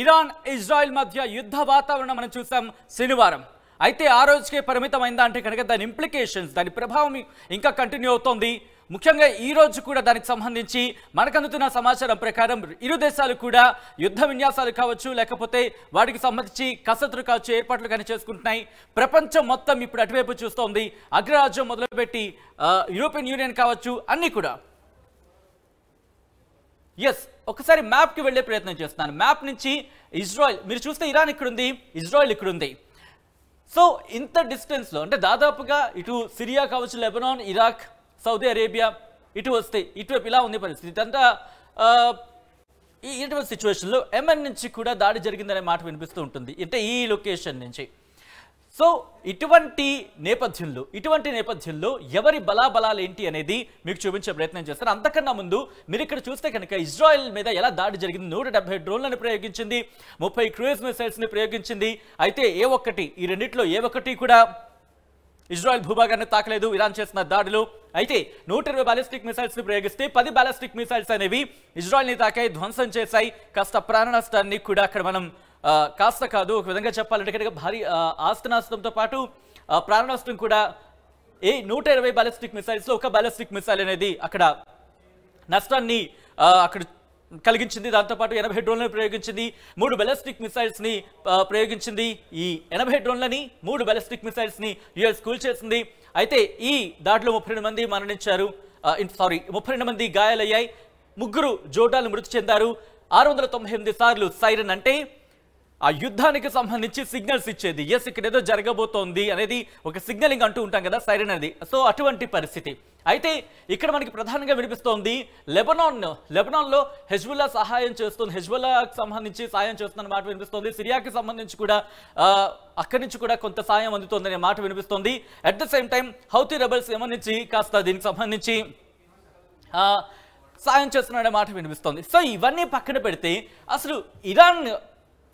Iran Israel మధ్య యుద్ధ వాతావరణం మనం చూసాం శనివారం. అయితే ఆ రోజుకే పరిమితమైందా అంటే కనుక దాని ఇంప్లికేషన్స్, దాని ప్రభావం ఇంకా కంటిన్యూ అవుతోంది. ముఖ్యంగా ఈ రోజు కూడా దానికి సంబంధించి మనకు అందుతున్న సమాచారం ప్రకారం ఇరు దేశాలు కూడా యుద్ధ విన్యాసాలు కావచ్చు, లేకపోతే వాటికి సంబంధించి కసరత్తులు కావచ్చు, ఏర్పాట్లు కానీ చేసుకుంటున్నాయి. ప్రపంచం మొత్తం ఇప్పుడు అటువైపు చూస్తోంది. అగ్రరాజ్యం మొదలుపెట్టి యూరోపియన్ యూనియన్ కావచ్చు, అన్నీ కూడా. ఒకసారి మ్యాప్కి వెళ్ళే ప్రయత్నం చేస్తున్నాను. మ్యాప్ నుంచి ఇజ్రాయెల్ మీరు చూస్తే ఇరాన్ ఇక్కడుంది, ఇజ్రాయెల్ ఇక్కడుంది. సో ఇంత డిస్టెన్స్లో అంటే దాదాపుగా ఇటు సిరియా కావచ్చు, లెబనాన్, ఇరాక్, సౌదీ అరేబియా ఇటు వస్తే ఇటువైపు ఇలా ఉంది పరిస్థితి. ఇదంతా ఇటువంటి సిచ్యువేషన్లో యెమెన్ నుంచి కూడా దాడి జరిగిందనే మాట వినిపిస్తూ ఉంటుంది, అంటే ఈ లొకేషన్ నుంచి. సో ఇటువంటి నేపథ్యంలో ఎవరి బలాబలాలు ఏంటి అనేది మీకు చూపించే ప్రయత్నం చేస్తారు. అంతకన్నా ముందు మీరు ఇక్కడ చూస్తే కనుక ఇజ్రాయెల్ మీద ఎలా దాడి జరిగింది. 170 డ్రోన్లను ప్రయోగించింది, 30 క్రూయిజ్ మిసైల్స్ని ప్రయోగించింది. అయితే ఈ రెండిట్లో ఏ ఒక్కటి కూడా ఇజ్రాయెల్ భూభాగాన్ని తాకలేదు ఇరాన్ చేసిన దాడులు. అయితే 120 బాలిస్టిక్ మిసైల్స్ని ప్రయోగిస్తే 10 బాలిస్టిక్ మిసైల్స్ అనేవి ఇజ్రాయెల్ని తాకాయి, ధ్వంసం చేశాయి. కాస్త ప్రాణ నష్టాన్ని కూడా అక్కడ మనం కాస్త కాదు ఒక విధంగా చెప్పాలంటే కనుక భారీ ఆస్తి నష్టంతో పాటు ప్రాణ నష్టం కూడా 120 బాలిస్టిక్ మిసైల్స్లో ఒక బాలిస్టిక్ మిసైల్ అనేది అక్కడ నష్టాన్ని అక్కడ కలిగించింది. దాంతోపాటు 80 డ్రోన్లను ప్రయోగించింది, 3 బాలిస్టిక్ మిసైల్స్ని ప్రయోగించింది. ఈ 80 డ్రోన్లని 3 బాలిస్టిక్ మిసైల్స్ని యుఎస్ కూల్చేసింది. అయితే ఈ దాడిలో 32 మంది మరణించారు, 32 మంది గాయాలయ్యాయి, 3 జోర్డాన్లు మృతి చెందారు. 698 సార్లు సైరన్ అంటే ఆ యుద్ధానికి సంబంధించి సిగ్నల్స్ ఇచ్చేది. ఇక్కడ ఏదో జరగబోతోంది అనేది ఒక సిగ్నలింగ్ అంటూ ఉంటాం కదా, సైరన్ అనేది. సో అటువంటి పరిస్థితి. అయితే ఇక్కడ మనకి ప్రధానంగా వినిపిస్తోంది లెబనాన్లో హెజ్బుల్లా సహాయం చేస్తుంది, హెజ్బుల్లాకి సంబంధించి సాయం చేస్తున్న మాట వినిపిస్తోంది. సిరియాకి సంబంధించి కూడా అక్కడి నుంచి కూడా కొంత సాయం అందుతోందనే మాట వినిపిస్తోంది. At the same time Houthi rebels సంబంధించి కాస్త దీనికి సంబంధించి సాయం చేస్తున్నాడనే మాట వినిపిస్తోంది. సో ఇవన్నీ పక్కన పెడితే అసలు ఇరాన్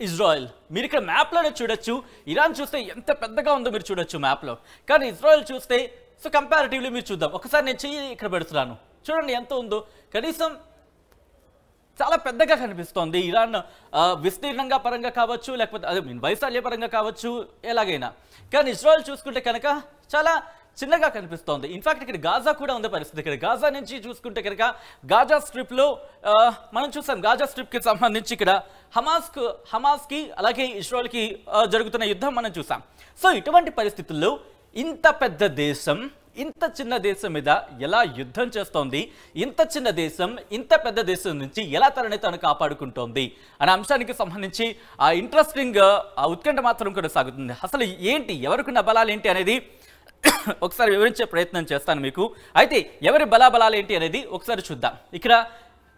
ఇజ్రాయెల్ మీరు ఇక్కడ మ్యాప్లోనే చూడొచ్చు. ఇరాన్ చూస్తే ఎంత పెద్దగా ఉందో మీరు చూడొచ్చు మ్యాప్లో, కానీ ఇజ్రాయెల్ చూస్తే సో కంపారిటివ్లీ మీరు చూద్దాం. ఒకసారి నేను చెయ్యి ఇక్కడ పెడుతున్నాను, చూడండి ఎంత ఉందో. కనీసం చాలా పెద్దగా కనిపిస్తోంది ఇరాన్, విస్తీర్ణంగా పరంగా కావచ్చు, లేకపోతే వైశాల్య పరంగా కావచ్చు, ఎలాగైనా. కానీ ఇజ్రాయెల్ చూసుకుంటే కనుక చాలా చిన్నగా కనిపిస్తోంది. ఇన్ఫాక్ట్ ఇక్కడ గాజా కూడా ఉంది పరిస్థితి. ఇక్కడ గాజా నుంచి చూసుకుంటే కనుక గాజా స్ట్రిప్లో మనం చూసాం, గాజా స్ట్రిప్కి సంబంధించి ఇక్కడ హమాస్కి అలాగే ఇజ్రాయెల్కి జరుగుతున్న యుద్ధం మనం చూసాం. సో ఇటువంటి పరిస్థితుల్లో ఇంత పెద్ద దేశం ఇంత చిన్న దేశం మీద ఎలా యుద్ధం చేస్తోంది, ఇంత చిన్న దేశం ఇంత పెద్ద దేశం నుంచి ఎలా తనని తాను కాపాడుకుంటోంది అనే అంశానికి సంబంధించి ఆ ఇంట్రెస్టింగ్ ఉత్కంఠ మాత్రం కొనసాగుతుంది. అసలు ఏంటి, ఎవరికున్న బలాలు ఏంటి అనేది ఒకసారి వివరించే ప్రయత్నం చేస్తాను మీకు. అయితే ఎవరి బలాబలాలు ఏంటి అనేది ఒకసారి చూద్దాం. ఇక్కడ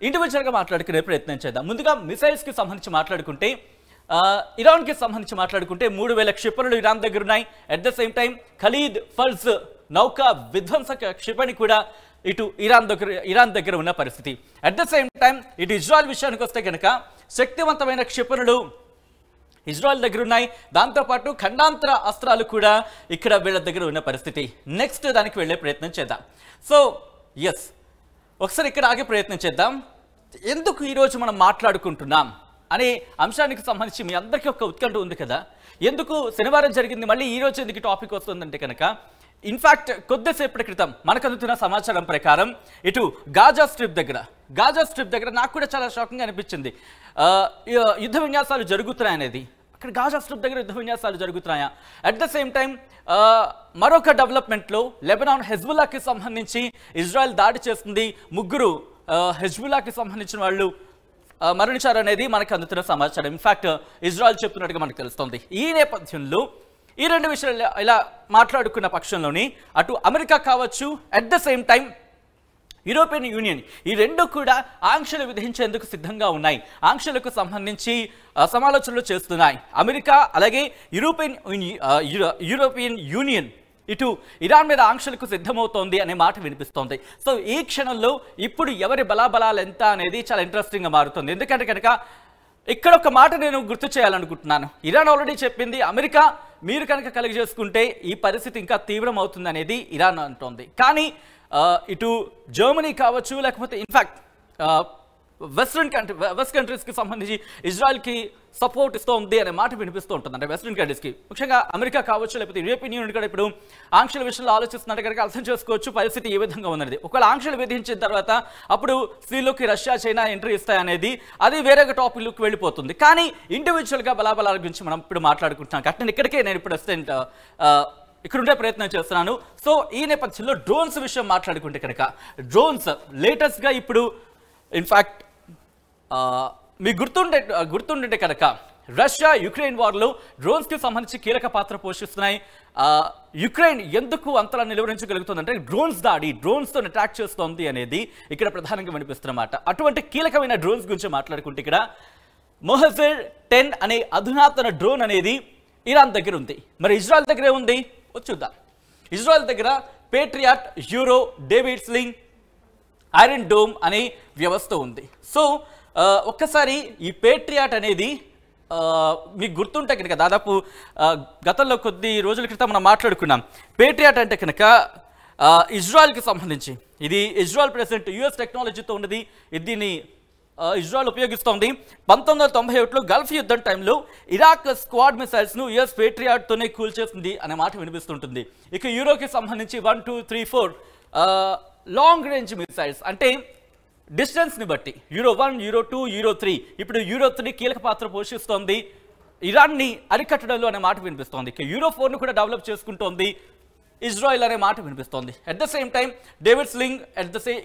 ఇండివిజువల్గా మాట్లాడుకునే ప్రయత్నం చేద్దాం. ముందుగా మిసైల్స్కి సంబంధించి మాట్లాడుకుంటే ఇరాన్కి సంబంధించి మాట్లాడుకుంటే 3000 క్షిపణులు ఇరాన్ దగ్గర ఉన్నాయి. అట్ ద సేమ్ టైం ఖలీద్ ఫల్స్ నౌకా విధ్వంసక క్షిపణి కూడా ఇటు ఇరాన్ దగ్గర ఉన్న పరిస్థితి. అట్ ద సేమ్ టైం ఇటు ఇజ్రాయెల్ విషయానికి వస్తే కనుక శక్తివంతమైన క్షిపణులు ఇజ్రాయెల్ దగ్గర ఉన్నాయి. దాంతోపాటు ఖండాంతర అస్త్రాలు కూడా ఇక్కడ వీళ్ళ దగ్గర ఉన్న పరిస్థితి. నెక్స్ట్ దానికి వెళ్ళే ప్రయత్నం చేద్దాం. సో ఒకసారి ఇక్కడ ఆగే ప్రయత్నం చేద్దాం. ఎందుకు ఈరోజు మనం మాట్లాడుకుంటున్నాం అనే అంశానికి సంబంధించి మీ అందరికీ ఒక ఉత్కంఠ ఉంది కదా. ఎందుకు శనివారం జరిగింది, మళ్ళీ ఈరోజు ఎందుకు టాపిక్ వస్తుందంటే కనుక ఇన్ఫాక్ట్ కొద్దిసేపటి క్రితం మనకు అందుతున్న సమాచారం ప్రకారం ఇటు గాజా స్ట్రిప్ దగ్గర నాకు కూడా చాలా షాకింగ్ అనిపించింది. యుద్ధ విన్యాసాలు జరుగుతున్నాయి అనేది. అక్కడ గాజా స్ట్రిప్ దగ్గర యుద్ధ విన్యాసాలు జరుగుతున్నాయా? అట్ ద సేమ్ టైం మరొక డెవలప్మెంట్లో లెబనాన్ హెజ్బుల్లాకి సంబంధించి ఇజ్రాయెల్ దాడి చేస్తుంది. 3 హెజ్బుల్లాకి సంబంధించిన వాళ్ళు మరణించారు అనేది మనకు అందుతున్న సమాచారం. ఇన్ఫాక్ట్ ఇజ్రాయెల్ చెప్తున్నట్టుగా మనకు తెలుస్తుంది. ఈ నేపథ్యంలో ఈ రెండు విషయాలు ఇలా మాట్లాడుకున్న పక్షంలోని అటు అమెరికా కావచ్చు, at the same time European union, ఈ రెండు కూడా ఆంక్షలు విధించేందుకు సిద్ధంగా ఉన్నాయి. ఆంక్షలకు సంబంధించి సమాలోచనలు చేస్తున్నాయి. అమెరికా అలాగే యూరోపియన్ యూనియన్ ఇటు ఇరాన్ మీద ఆంక్షలకు సిద్ధమవుతోంది అనే మాట వినిపిస్తోంది. సో ఈ క్షణంలో ఇప్పుడు ఎవరి బలాబలాలు ఎంత అనేది చాలా ఇంట్రెస్టింగ్గా మారుతుంది. ఎందుకంటే కనుక ఇక్కడ ఒక మాట నేను గుర్తు చేయాలనుకుంటున్నాను. ఇరాన్ ఆల్రెడీ చెప్పింది, అమెరికా మీరు కనుక కలిగజేసుకుంటే ఈ పరిస్థితి ఇంకా తీవ్రం అవుతుంది అనేది ఇరాన్ అంటోంది. కానీ ఇటు జర్మనీ కావచ్చు, లేకపోతే ఇన్ఫాక్ట్ వెస్ట్ కంట్రీస్కి సంబంధించి ఇజ్రాయెల్కి సపోర్ట్ ఇస్తోంది అనే మాట వినిపిస్తూ ఉంటుంది. అంటే వెస్ట్రన్ కంట్రీస్కి, ముఖ్యంగా అమెరికా కావచ్చు, లేకపోతే యూరోపియన్ యూనియన్ కూడా ఇప్పుడు ఆంక్షల విషయంలో ఆలోచిస్తున్నట్టు కనుక అర్థం చేసుకోవచ్చు పరిస్థితి ఏ విధంగా ఉన్నది. ఒకవేళ ఆంక్షలు విధించిన తర్వాత అప్పుడు స్త్రీలోకి రష్యా, చైనా ఎంట్రీ ఇస్తాయనేది అది వేరే టాపిక్లోకి వెళ్ళిపోతుంది. కానీ ఇండివిజువల్గా బలాబలాల గురించి మనం ఇప్పుడు మాట్లాడుకుంటున్నాం. కరెక్ట్, ఇక్కడికే నేను ఇప్పుడు ఇక్కడ ఉండే ప్రయత్నం చేస్తున్నాను. సో ఈ నేపథ్యంలో డ్రోన్స్ విషయం మాట్లాడుకుంటే కనుక డ్రోన్స్ లేటెస్ట్గా ఇప్పుడు ఇన్ఫ్యాక్ట్ మీకు గుర్తుండే కనుక రష్యా యుక్రెయిన్ వార్లో డ్రోన్స్కి సంబంధించి కీలక పాత్ర పోషిస్తున్నాయి. యుక్రెయిన్ ఎందుకు అంతలా నిలువరించగలుగుతుందంటే డ్రోన్స్తో అటాక్ చేస్తోంది అనేది ఇక్కడ ప్రధానంగా వినిపిస్తున్నమాట. అటువంటి కీలకమైన డ్రోన్స్ గురించి మాట్లాడుకుంటే ఇక్కడ మొహజర్ 10 అనే అధునాతన డ్రోన్ అనేది ఇరాన్ దగ్గర ఉంది. మరి ఇజ్రాయెల్ దగ్గరే ఉంది, చూద్దాం. ఇజ్రాయెల్ దగ్గర Patriot, euro, David sling, iron dome అనే వ్యవస్థ ఉంది. సో ఒక్కసారి ఈ పేట్రియాట్ అనేది మీకు గుర్తుంటే కనుక దాదాపు గతంలో కొద్ది రోజుల క్రితం మనం మాట్లాడుకున్నాం. పేట్రియాట్ అంటే కనుక ఇజ్రాయెల్కి సంబంధించి, ఇది ఇజ్రాయెల్ ప్రెసిడెంట్ యుఎస్ టెక్నాలజీతో ఉన్నది. దీన్ని ఇజ్రాయెల్ ఉపయోగిస్తోంది. 1991లో గల్ఫ్ యుద్ధం టైంలో ఇరాక్ స్క్వాడ్ మిసైల్స్ను యుఎస్ పేట్రియాట్తోనే కూల్చేస్తుంది అనే మాట వినిపిస్తుంటుంది. ఇక యూరోకి సంబంధించి 1, 2, 3, 4 లాంగ్ రేంజ్ మిసైల్స్, అంటే డిస్టెన్స్ని బట్టి యూరో 1, యూరో 2, యూరో 3, ఇప్పుడు యూరో 3 కీలక పాత్ర పోషిస్తోంది ఇరాన్ని అరికట్టడంలో అనే మాట వినిపిస్తోంది. ఇక యూరో 4ను కూడా డెవలప్ చేసుకుంటోంది ఇజ్రాయెల్ అనే మాట వినిపిస్తోంది. At the same time David sling,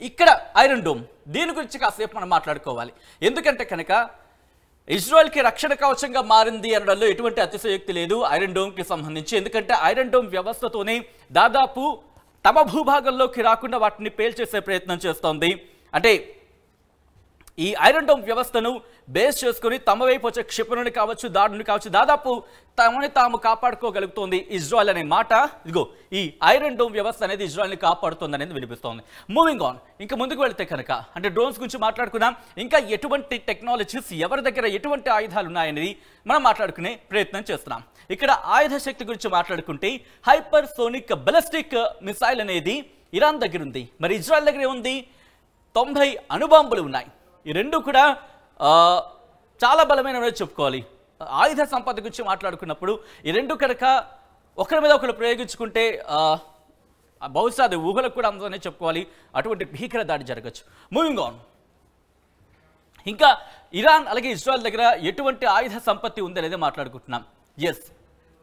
ఇక్కడ ఐరన్ డోమ్, దీని గురించి కాసేపు మనం మాట్లాడుకోవాలి. ఎందుకంటే కనుక ఇజ్రాయెల్కి రక్షణ కవచంగా మారింది అనడంలో ఎటువంటి అతిశయోక్తి లేదు ఐరన్ డోమ్కి సంబంధించి. ఎందుకంటే ఐరన్ డోమ్ వ్యవస్థతోనే దాదాపు తమ భూభాగంలోకి రాకుండా వాటిని పేల్చేసే ప్రయత్నం చేస్తోంది. అంటే ఈ ఐరన్ డోమ్ వ్యవస్థను బేస్ చేసుకుని తమ వైపు వచ్చే క్షిపణుని కావచ్చు, దాడుని కావచ్చు, దాదాపు తమని తాము కాపాడుకోగలుగుతోంది ఇజ్రాయెల్ అనే మాట. ఇదిగో ఈ ఐరన్ డోమ్ వ్యవస్థ అనేది ఇజ్రాయెల్ని కాపాడుతుంది అనేది వినిపిస్తోంది. మూవింగ్ ఆన్, ఇంకా ముందుకు వెళితే కనుక అంటే డ్రోన్స్ గురించి మాట్లాడుకున్నాం. ఇంకా ఎటువంటి టెక్నాలజీస్, ఎవరి దగ్గర ఎటువంటి ఆయుధాలు ఉన్నాయనేది మనం మాట్లాడుకునే ప్రయత్నం చేస్తున్నాం. ఇక్కడ ఆయుధ శక్తి గురించి మాట్లాడుకుంటే హైపర్ సోనిక్ బలిస్టిక్ మిసైల్ అనేది ఇరాన్ దగ్గర ఉంది. మరి ఇజ్రాయెల్ దగ్గర ఉంది 90 అణుబాంబులు ఉన్నాయి. ఈ రెండు కూడా చాలా బలమైనవి చెప్పుకోవాలి. ఆయుధ సంపద గురించి మాట్లాడుకున్నప్పుడు ఈ రెండు కనుక ఒకరి మీద ఒకరు ప్రయోగించుకుంటే బహుశా అది ఊహలకు కూడా అందనే చెప్పుకోవాలి, అటువంటి భీకర దాడి జరగచ్చు. మూవింగ్ ఆన్, ఇంకా ఇరాన్ అలాగే ఇజ్రాయెల్ దగ్గర ఎటువంటి ఆయుధ సంపత్తి ఉందనేది మాట్లాడుకుంటున్నాం. ఎస్,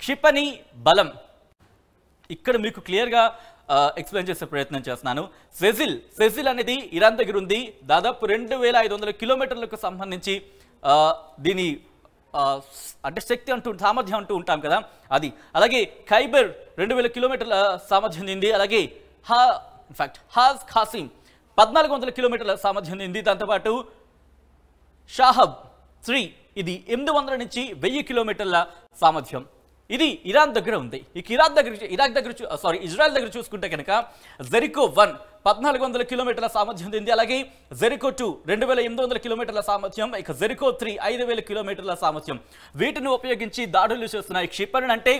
క్షిపణి బలం ఇక్కడ మీకు క్లియర్గా ఎక్స్ప్లెయిన్ చేసే ప్రయత్నం చేస్తున్నాను. సెజిల్ అనేది ఇరాన్ దగ్గర ఉంది. దాదాపు 2500 కిలోమీటర్లకు సంబంధించి దీని అంటే శక్తి సామర్థ్యం అంటూ ఉంటాం కదా అది. అలాగే ఖైబర్ 2000 కిలోమీటర్ల సామర్థ్యం ఉంది. అలాగే హాజ్ ఖాసిం 1400 కిలోమీటర్ల సామర్థ్యం ఉంది. దాంతోపాటు షాహబ్ 3 ఇది 800 నుంచి 1000 కిలోమీటర్ల సామర్థ్యం. ఇది ఇరాన్ దగ్గర ఉంది. ఇక ఇజ్రాయెల్ దగ్గర చూసుకుంటే కనుక జెరికో 1 1400 కిలోమీటర్ల సామర్థ్యం ఉంది. అలాగే జెరికో 2 2800 కిలోమీటర్ల సామర్థ్యం. ఇక జెరికో 3 5000 కిలోమీటర్ల సామర్థ్యం. వీటిని ఉపయోగించి దాడులు చేస్తున్నాయి. క్షిపణి అంటే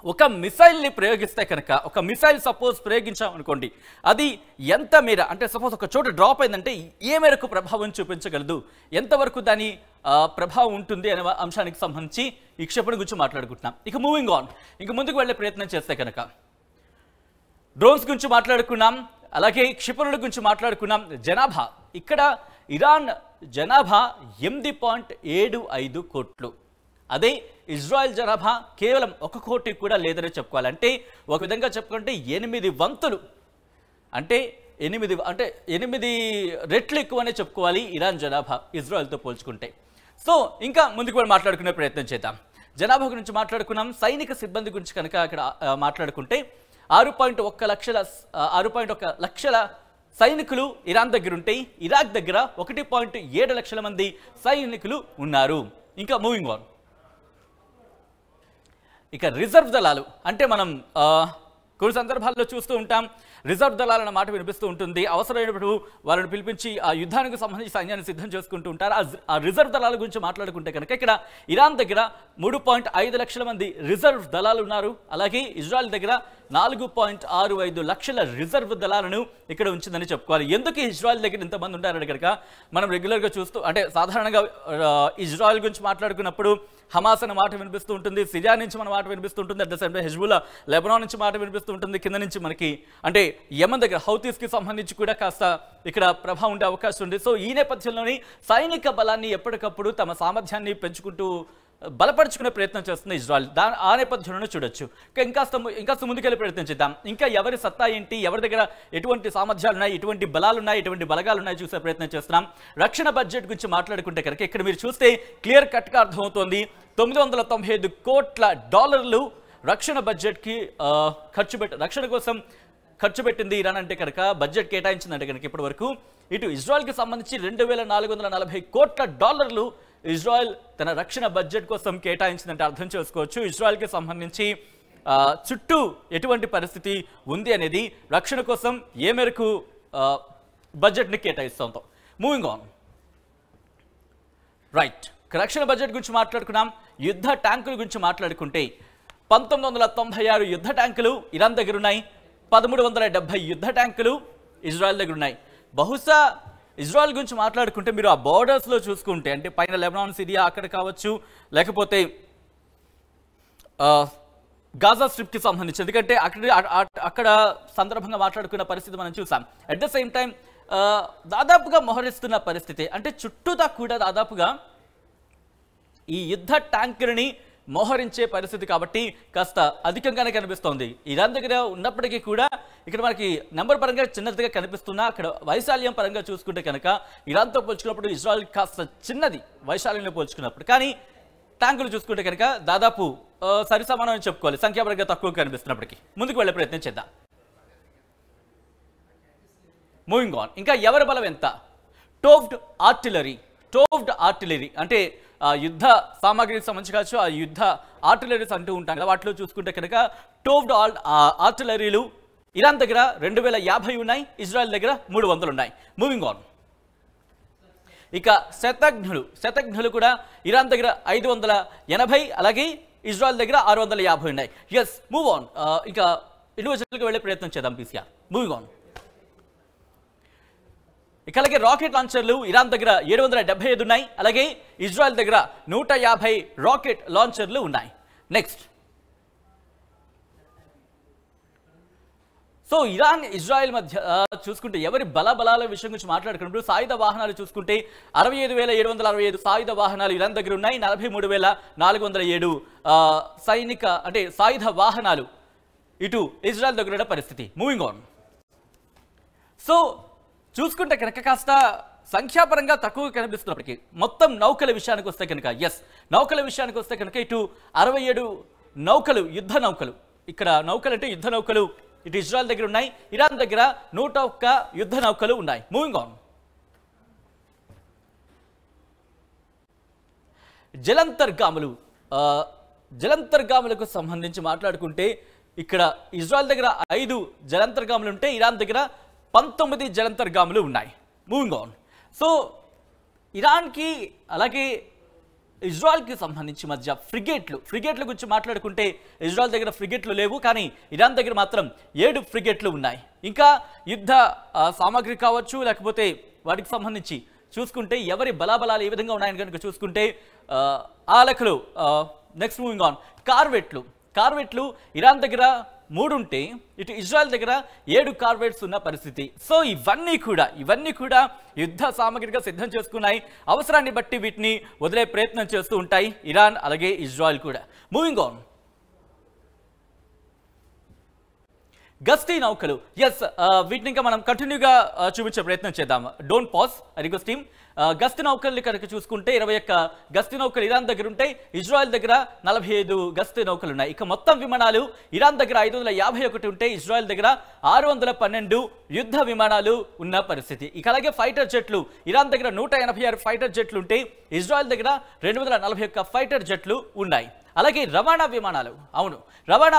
ఒక మిసైల్ని ప్రయోగిస్తే కనుక, ఒక మిసైల్ సపోజ్ ప్రయోగించామనుకోండి, అది ఎంత మేర అంటే సపోజ్ ఒక చోట డ్రాప్ అయిందంటే ఏ మేరకు ప్రభావం చూపించగలదు, ఎంతవరకు దాని ప్రభావం ఉంటుంది అనే అంశానికి సంబంధించి ఈ క్షిపణి గురించి మాట్లాడుకుంటున్నాం. ఇక మూవింగ్ ఆన్, ఇంక ముందుకు వెళ్ళే ప్రయత్నం చేస్తే కనుక డ్రోన్స్ గురించి మాట్లాడుకున్నాం, అలాగే క్షిపణుల గురించి మాట్లాడుకున్నాం. జనాభా, ఇక్కడ ఇరాన్ జనాభా 8.75 కోట్లు. అదే ఇజ్రాయెల్ జనాభా కేవలం 1 కోటి కూడా లేదని చెప్పుకోవాలి. అంటే ఒక విధంగా చెప్పుకుంటే 8 వంతులు, అంటే 8 రెట్లు ఎక్కువనే చెప్పుకోవాలి ఇరాన్ జనాభా ఇజ్రాయెల్తో పోల్చుకుంటే. సో ఇంకా ముందుకు కూడా మాట్లాడుకునే ప్రయత్నం చేద్దాం. జనాభా గురించి మాట్లాడుకున్నాం. సైనిక సిబ్బంది గురించి కనుక అక్కడ మాట్లాడుకుంటే 6.1 లక్షల సైనికులు ఇరాన్ దగ్గర ఉంటే, ఇరాక్ దగ్గర 1.7 లక్షల మంది సైనికులు ఉన్నారు. ఇంకా మూవింగ్ ఆన్, ఇక రిజర్వ్ దళాలు అంటే మనం కొన్ని సందర్భాల్లో చూస్తూ ఉంటాం. రిజర్వ్ దళాలన్న మాట వినిపిస్తూ ఉంటుంది. అవసరమైనప్పుడు వాళ్ళని పిలిపించి ఆ యుద్ధానికి సంబంధించి సైన్యాన్ని సిద్ధం చేసుకుంటూ ఉంటారు. ఆ రిజర్వ్ దళాల గురించి మాట్లాడుకుంటే కనుక ఇక్కడ ఇరాన్ దగ్గర 3.5 లక్షల మంది రిజర్వ్ దళాలు ఉన్నారు. అలాగే ఇజ్రాయెల్ దగ్గర 4.65 లక్షల రిజర్వ్ దళాలను ఇక్కడ ఉంచిందని చెప్పుకోవాలి. ఎందుకు ఇజ్రాయెల్ దగ్గర ఇంతమంది ఉంటారని కనుక మనం రెగ్యులర్గా చూస్తూ, అంటే సాధారణంగా ఇజ్రాయెల్ గురించి మాట్లాడుకున్నప్పుడు హమాస్ అనే మాట వినిపిస్తూ ఉంటుంది, సిరియా నుంచి మన మాట వినిపిస్తూ ఉంటుంది, at the same time Hezbollah Lebanon నుంచి మాట వినిపిస్తూ ఉంటుంది, కింద నుంచి మనకి అంటే యెమెన్ దగ్గర హౌతీస్కి సంబంధించి కూడా కాస్త ఇక్కడ ప్రభావం ఉండే అవకాశం ఉంది. సో ఈ నేపథ్యంలోని సైనిక బలాన్ని ఎప్పటికప్పుడు తమ సామర్థ్యాన్ని పెంచుకుంటూ బలపరుచుకునే ప్రయత్నం చేస్తుంది ఇజ్రాయెల్. ఆ నేపథ్యంలో చూడొచ్చు. ఇంకాస్త ముందుకెళ్ళి ప్రయత్నం చేద్దాం. ఇంకా ఎవరి సత్తా ఏంటి, ఎవరి దగ్గర ఎటువంటి సామర్థ్యాలు ఉన్నాయి, ఎటువంటి బలాలు ఉన్నాయి, ఎటువంటి బలగాలు ఉన్నాయి చూసే ప్రయత్నం చేస్తున్నాం. రక్షణ బడ్జెట్ గురించి మాట్లాడుకుంటే కనుక ఇక్కడ మీరు చూస్తే క్లియర్ కట్గా అర్థమవుతోంది. 995 కోట్ల డాలర్లు రక్షణ బడ్జెట్కి రక్షణ కోసం ఖర్చు పెట్టింది ఇరాన్ అంటే కనుక, బడ్జెట్ కేటాయించిందంటే కనుక ఇప్పటి వరకు ఇటు ఇజ్రాయెల్కి సంబంధించి 2440 కోట్ల డాలర్లు ఇజ్రాయెల్ తన రక్షణ బడ్జెట్ కోసం కేటాయించిందంటే అర్థం చేసుకోవచ్చు ఇజ్రాయెల్కి సంబంధించి చుట్టూ ఎటువంటి పరిస్థితి ఉంది అనేది, రక్షణ కోసం ఏ మేరకు బడ్జెట్ని కేటాయిస్తుందో. Moving on, right. రక్షణ బడ్జెట్ గురించి మాట్లాడుకున్నాం. యుద్ధ ట్యాంకుల గురించి మాట్లాడుకుంటే 1996 యుద్ధ ట్యాంకులు ఇరాన్ దగ్గర ఉన్నాయి. 1370 యుద్ధ ట్యాంకులు ఇజ్రాయెల్ దగ్గర ఉన్నాయి. బహుశా ఇజ్రాయెల్ గురించి మాట్లాడుకుంటే మీరు ఆ బోర్డర్స్లో చూసుకుంటే, అంటే పైన లెబనాన్, సిరియా అక్కడ కావచ్చు, లేకపోతే గాజా స్ట్రిప్కి సంబంధించి, ఎందుకంటే అక్కడ సందర్భంగా మాట్లాడుకున్న పరిస్థితి మనం చూసాం. అట్ ద సేమ్ టైం దాదాపుగా మోహరిస్తున్న పరిస్థితి, అంటే చుట్టూతా కూడా దాదాపుగా ఈ యుద్ధ ట్యాంకులని మోహరించే పరిస్థితి కాబట్టి కాస్త అధికంగానే కనిపిస్తోంది. ఇరాన్ దగ్గర ఉన్నప్పటికీ కూడా ఇక్కడ మనకి నెంబర్ పరంగా చిన్నదిగా కనిపిస్తున్నా, అక్కడ వైశాల్యం పరంగా చూసుకుంటే కనుక ఇరాన్తో పోల్చుకున్నప్పుడు ఇజ్రాయెల్ కాస్త చిన్నది వైశాల్యంలో పోల్చుకున్నప్పుడు. కానీ ట్యాంకులు చూసుకుంటే కనుక దాదాపు సరిసమానం చెప్పుకోవాలి, సంఖ్యాపరంగా తక్కువ కనిపిస్తున్నప్పటికీ. ముందుకు వెళ్ళే ప్రయత్నం చేద్దాం. మూవింగ్ ఆన్, ఇంకా ఎవరి బలం ఎంత? టోవ్డ్ ఆర్టిలరీ అంటే యుద్ధ సామాగ్రికి సంబంధించి కావచ్చు, ఆ యుద్ధ ఆర్టిలరీస్ అంటూ ఉంటాం కదా, వాటిలో చూసుకుంటే కనుక టోవ్డ్ ఆర్టిలరీలు ఇరాన్ దగ్గర 2050 ఉన్నాయి, ఇజ్రాయెల్ దగ్గర 300 ఉన్నాయి. మూవింగ్ ఆన్, ఇక శతఘ్నులు కూడా ఇరాన్ దగ్గర 580, అలాగే ఇజ్రాయెల్ దగ్గర 650 ఉన్నాయి. Yes, move on. ఇంకా ఇండివిజువల్గా వెళ్ళే ప్రయత్నం చేద్దాం. PCR moving on. ఇక అలాగే రాకెట్ లాంచర్లు ఇరాన్ దగ్గర 775 ఉన్నాయి, అలాగే ఇజ్రాయెల్ దగ్గర 150 రాకెట్ లాంచర్లు ఉన్నాయి. నెక్స్ట్, సో ఇరాన్ ఇజ్రాయెల్ మధ్య చూసుకుంటే ఎవరి బలాల విషయం గురించి మాట్లాడుకున్నప్పుడు సాయుధ వాహనాలు చూసుకుంటే 65,765 సాయుధ వాహనాలు ఇరాన్ దగ్గర ఉన్నాయి. 43,407 సాయుధ వాహనాలు ఇటు ఇజ్రాయెల్ దగ్గర ఉన్న పరిస్థితి. Moving on. సో చూసుకుంటే కనుక కాస్త సంఖ్యాపరంగా తక్కువ కనిపిస్తున్నప్పటికీ మొత్తం నౌకల విషయానికి వస్తే కనుక, నౌకల విషయానికి వస్తే కనుక ఇటు 67 నౌకలు, యుద్ధ నౌకలు, ఇక్కడ నౌకలు అంటే యుద్ధ నౌకలు ఇటు ఇజ్రాయెల్ దగ్గర ఉన్నాయి. ఇరాన్ దగ్గర 101 యుద్ధ నౌకలు ఉన్నాయి. Moving on. జలంతర్గాములకు సంబంధించి మాట్లాడుకుంటే ఇక్కడ ఇజ్రాయెల్ దగ్గర 5 జలంతర్గాములు ఉంటే ఇరాన్ దగ్గర 19 జలంతర్గాములు ఉన్నాయి. Moving on. సో ఇరాన్కి అలాగే ఇజ్రాయెల్కి సంబంధించి మధ్య ఫ్రిగేట్ల గురించి మాట్లాడుకుంటే ఇజ్రాయెల్ దగ్గర ఫ్రిగేట్లు లేవు, కానీ ఇరాన్ దగ్గర మాత్రం 7 ఫ్రిగేట్లు ఉన్నాయి. ఇంకా యుద్ధ సామాగ్రి కావచ్చు, లేకపోతే వాటికి సంబంధించి చూసుకుంటే ఎవరి బలాబలాలు ఏ విధంగా ఉన్నాయని కనుక చూసుకుంటే ఆ లెక్కలు. Next moving on. కార్వెట్లు ఇరాన్ దగ్గర 3 ఉంటే ఇటు ఇజ్రాయెల్ దగ్గర 7 కార్వెట్స్ ఉన్న పరిస్థితి. సో ఇవన్నీ కూడా యుద్ధ సామగ్రిగా సిద్ధం చేసుకున్నాయి. అవసరాన్ని బట్టి వీటిని వదిలే ప్రయత్నం చేస్తూ ఉంటాయి ఇరాన్ అలాగే ఇజ్రాయెల్ కూడా. Moving on. గస్తీ నౌకలు, ఎస్, వీటిని ఇంకా మనం కంటిన్యూగా చూపించే ప్రయత్నం చేద్దాం. Don't pause, request team. గస్తీ నౌకల్ని కనుక చూసుకుంటే 21 గస్తీ నౌకలు ఇరాన్ దగ్గర ఉంటాయి, ఇజ్రాయెల్ దగ్గర 45 గస్తీ నౌకలు ఉన్నాయి. ఇక మొత్తం విమానాలు ఇరాన్ దగ్గర 551 ఉంటే ఇజ్రాయెల్ దగ్గర 612 యుద్ధ విమానాలు ఉన్న పరిస్థితి. ఇక అలాగే ఫైటర్ జెట్లు ఇరాన్ దగ్గర 186 ఫైటర్ జెట్లు ఉంటే ఇజ్రాయెల్ దగ్గర 241 ఫైటర్ జెట్లు ఉన్నాయి. అలాగే రవాణా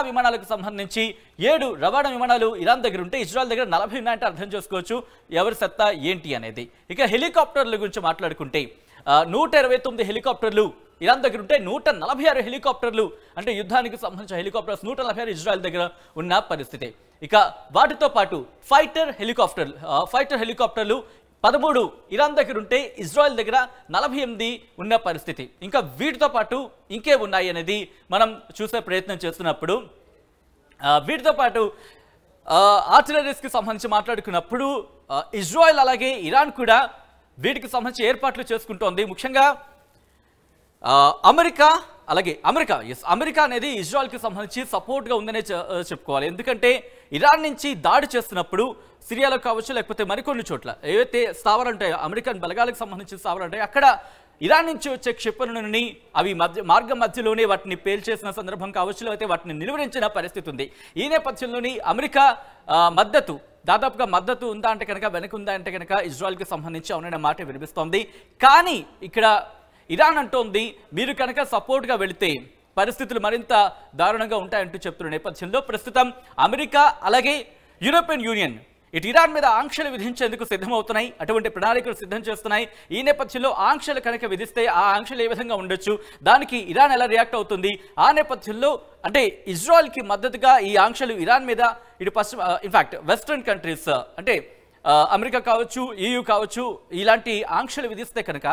విమానాలకు సంబంధించి 7 రవాణా విమానాలు ఇరాన్ దగ్గర ఉంటే ఇజ్రాయెల్ దగ్గర 40 ఉన్నాయంటే అర్థం చేసుకోవచ్చు ఎవరి సత్తా ఏంటి అనేది. ఇక హెలికాప్టర్ల గురించి మాట్లాడుకుంటే 129 హెలికాప్టర్లు ఇరాన్ దగ్గర ఉంటే 146 హెలికాప్టర్లు అంటే యుద్ధానికి సంబంధించిన హెలికాప్టర్స్ 146 ఇజ్రాయెల్ దగ్గర ఉన్న పరిస్థితి. ఇక వాటితో పాటు ఫైటర్ హెలికాప్టర్లు 13 ఇరాన్ దగ్గర ఉంటే ఇజ్రాయెల్ దగ్గర 48 ఉన్న పరిస్థితి. ఇంకా వీటితో పాటు ఇంకే ఉన్నాయి అనేది మనం చూసే ప్రయత్నం చేస్తున్నప్పుడు వీటితో పాటు ఆర్టిలరీస్కి సంబంధించి మాట్లాడుకున్నప్పుడు ఇజ్రాయెల్ అలాగే ఇరాన్ కూడా వీటికి సంబంధించి ఏర్పాట్లు చేసుకుంటోంది. ముఖ్యంగా అమెరికా అనేది ఇజ్రాయెల్కి సంబంధించి సపోర్ట్గా ఉందనే చెప్పుకోవాలి. ఎందుకంటే ఇరాన్ నుంచి దాడి చేస్తున్నప్పుడు సిరియాలో కావచ్చు లేకపోతే మరికొన్ని చోట్ల ఏవైతే స్థావరాలు ఉంటాయో అమెరికన్ బలగాలకు సంబంధించిన స్థావరాలు ఉంటాయో అక్కడ ఇరాన్ నుంచి వచ్చే క్షిపణులని అవి మార్గం మధ్యలోనే వాటిని పేల్చేసిన సందర్భం కావచ్చు లేకపోతే వాటిని నిలువరించిన పరిస్థితి ఉంది. ఈ నేపథ్యంలోని అమెరికా దాదాపుగా మద్దతు ఉందా అంటే కనుక వెనకుందా అంటే కనుక ఇజ్రాయెల్కి సంబంధించి అవుననే మాట వినిపిస్తోంది. కానీ ఇక్కడ ఇరాన్ అంటోంది మీరు కనుక సపోర్ట్గా వెళితే పరిస్థితులు మరింత దారుణంగా ఉంటాయంటూ చెప్తున్న నేపథ్యంలో ప్రస్తుతం అమెరికా అలాగే యూరోపియన్ యూనియన్ ఇటు ఇరాన్ మీద ఆంక్షలు విధించేందుకు సిద్ధమవుతున్నాయి. అటువంటి ప్రణాళికలు సిద్ధం చేస్తున్నాయి. ఈ నేపథ్యంలో ఆంక్షలు కనుక విధిస్తే ఆ ఆంక్షలు ఏ విధంగా ఉండొచ్చు, దానికి ఇరాన్ ఎలా రియాక్ట్ అవుతుంది, ఆ నేపథ్యంలో అంటే ఇజ్రాయెల్కి మద్దతుగా ఈ ఆంక్షలు ఇరాన్ మీద ఇటు ఇన్ఫాక్ట్ వెస్ట్రన్ కంట్రీస్ అంటే అమెరికా కావచ్చు EU కావచ్చు ఇలాంటి ఆంక్షలు విధిస్తే కనుక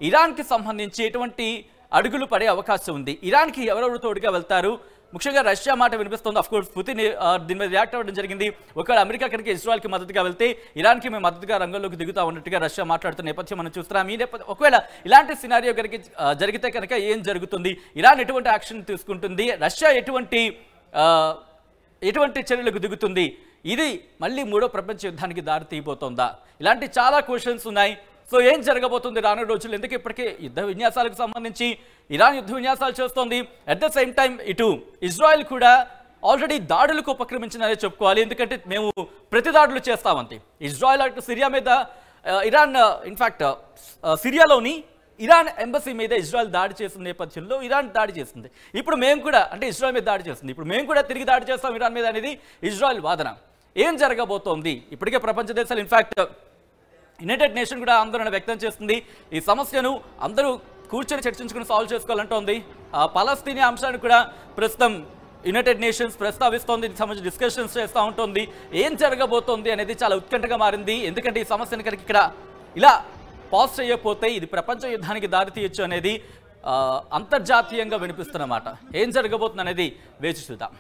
ఇరాన్కి సంబంధించి ఎటువంటి అడుగులు పడే అవకాశం ఉంది. ఇరాన్కి ఎవరెవరు తోడుగా వెళ్తారు, ముఖ్యంగా రష్యా మాట వినిపిస్తుంది. అఫ్ కోర్స్ పుతిన్ దీని మీద రియాక్ట్ అవ్వడం జరిగింది. ఒకవేళ అమెరికా కనుక ఇజ్రాయెల్కి మద్దతుగా వెళ్తే ఇరాన్కి మేము మద్దతుగా రంగంలోకి దిగుతా ఉన్నట్టుగా రష్యా మాట్లాడుతున్న నేపథ్యం మనం చూస్తున్నాం. ఈ నేపథ్యం ఒకవేళ ఇలాంటి సినారియో కనుక జరిగితే కనుక ఏం జరుగుతుంది, ఇరాన్ ఎటువంటి యాక్షన్ తీసుకుంటుంది, రష్యా ఎటువంటి చర్యలకు దిగుతుంది, ఇది మళ్ళీ మూడో ప్రపంచ యుద్ధానికి దారి తీయబోతోందా, ఇలాంటి చాలా క్వశ్చన్స్ ఉన్నాయి. సో ఏం జరగబోతుంది రానున్న రోజులు, ఎందుకు ఇప్పటికే యుద్ధ విన్యాసాలకు సంబంధించి ఇరాన్ యుద్ధ విన్యాసాలు చేస్తోంది. అట్ ద సేమ్ టైం ఇటు ఇజ్రాయెల్ కూడా ఆల్రెడీ దాడులకు ఉపక్రమించిందనే చెప్పుకోవాలి. ఎందుకంటే మేము ప్రతి దాడులు చేస్తామంతే. ఇజ్రాయెల్ అటు సిరియా మీద ఇరాన్ ఇన్ఫాక్ట్ సిరియాలోని ఇరాన్ ఎంబసీ మీద ఇజ్రాయెల్ దాడి చేసిన నేపథ్యంలో ఇరాన్ దాడి చేసింది. ఇప్పుడు మేము కూడా అంటే ఇజ్రాయెల్ మీద దాడి చేస్తుంది, ఇప్పుడు మేము కూడా తిరిగి దాడి చేస్తాం ఇరాన్ మీద అనేది ఇజ్రాయెల్ వాదన. ఏం జరగబోతోంది, ఇప్పటికే ప్రపంచ దేశాలు ఇన్ఫాక్ట్ యునైటెడ్ నేషన్ కూడా ఆందోళన వ్యక్తం చేస్తుంది. ఈ సమస్యను అందరూ కూర్చొని చర్చించుకుని సాల్వ్ చేసుకోవాలంటోంది. పలస్తీనియా అంశాన్ని కూడా ప్రస్తుతం యునైటెడ్ నేషన్స్ ప్రస్తావిస్తోంది, దీనికి సంబంధించి డిస్కషన్స్ చేస్తూ ఉంటుంది. ఏం జరగబోతోంది అనేది చాలా ఉత్కంఠగా మారింది. ఎందుకంటే ఈ సమస్యను కనుక ఇక్కడ ఇలా పాజ్ చేయకపోతే ఇది ప్రపంచ యుద్ధానికి దారి తీయొచ్చు అనేది అంతర్జాతీయంగా వినిపిస్తున్నమాట. ఏం జరగబోతుంది అనేది వేచి చూద్దాం.